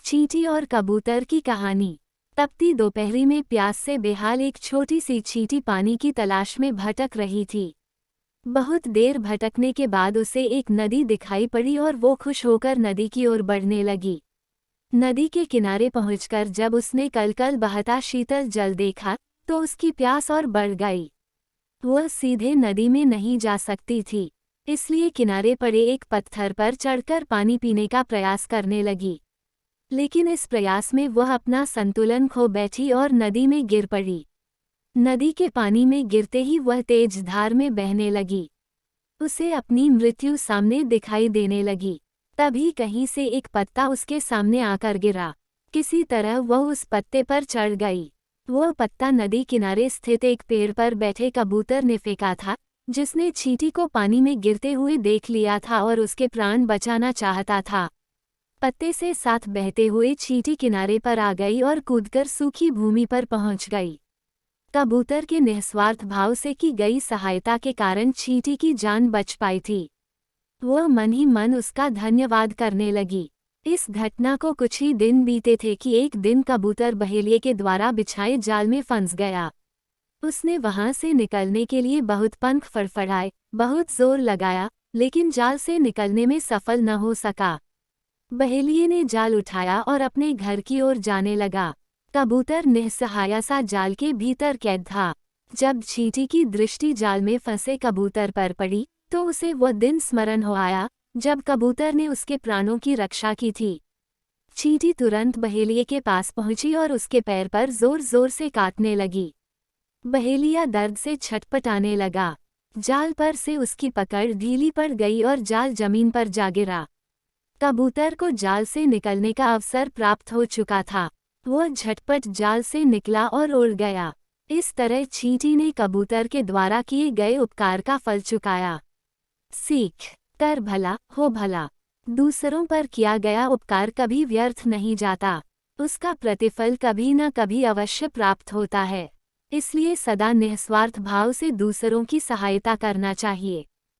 चींटी और कबूतर की कहानी। तपती दोपहरी में प्यास से बेहाल एक छोटी सी चींटी पानी की तलाश में भटक रही थी। बहुत देर भटकने के बाद उसे एक नदी दिखाई पड़ी और वो खुश होकर नदी की ओर बढ़ने लगी। नदी के किनारे पहुंचकर जब उसने कलकल बहता शीतल जल देखा तो उसकी प्यास और बढ़ गई। वह सीधे नदी में नहीं जा सकती थी, इसलिए किनारे पड़े एक पत्थर पर चढ़कर पानी पीने का प्रयास करने लगी। लेकिन इस प्रयास में वह अपना संतुलन खो बैठी और नदी में गिर पड़ी। नदी के पानी में गिरते ही वह तेज धार में बहने लगी। उसे अपनी मृत्यु सामने दिखाई देने लगी। तभी कहीं से एक पत्ता उसके सामने आकर गिरा। किसी तरह वह उस पत्ते पर चढ़ गई। वह पत्ता नदी किनारे स्थित एक पेड़ पर बैठे कबूतर ने फेंका था, जिसने चींटी को पानी में गिरते हुए देख लिया था और उसके प्राण बचाना चाहता था। पत्ते से साथ बहते हुए चींटी किनारे पर आ गई और कूदकर सूखी भूमि पर पहुंच गई। कबूतर के निस्वार्थ भाव से की गई सहायता के कारण चींटी की जान बच पाई थी। वह मन ही मन उसका धन्यवाद करने लगी। इस घटना को कुछ ही दिन बीते थे कि एक दिन कबूतर बहेलिये के द्वारा बिछाए जाल में फंस गया। उसने वहां से निकलने के लिए बहुत पंख फड़फड़ाए, बहुत जोर लगाया, लेकिन जाल से निकलने में सफल न हो सका। बहेलिये ने जाल उठाया और अपने घर की ओर जाने लगा। कबूतर निस्सहाय सा जाल के भीतर कैद था। जब चींटी की दृष्टि जाल में फंसे कबूतर पर पड़ी तो उसे वह दिन स्मरण हो आया जब कबूतर ने उसके प्राणों की रक्षा की थी। चींटी तुरंत बहेलिये के पास पहुंची और उसके पैर पर जोर जोर से काटने लगी। बहेलिया दर्द से छटपटाने लगा। जाल पर से उसकी पकड़ ढीली पड़ गई और जाल जमीन पर जा गिरा। कबूतर को जाल से निकलने का अवसर प्राप्त हो चुका था। वह झटपट जाल से निकला और उड़ गया। इस तरह चींटी ने कबूतर के द्वारा किए गए उपकार का फल चुकाया। सीख कर भला हो भला। दूसरों पर किया गया उपकार कभी व्यर्थ नहीं जाता। उसका प्रतिफल कभी न कभी अवश्य प्राप्त होता है। इसलिए सदा निस्वार्थ भाव से दूसरों की सहायता करना चाहिए।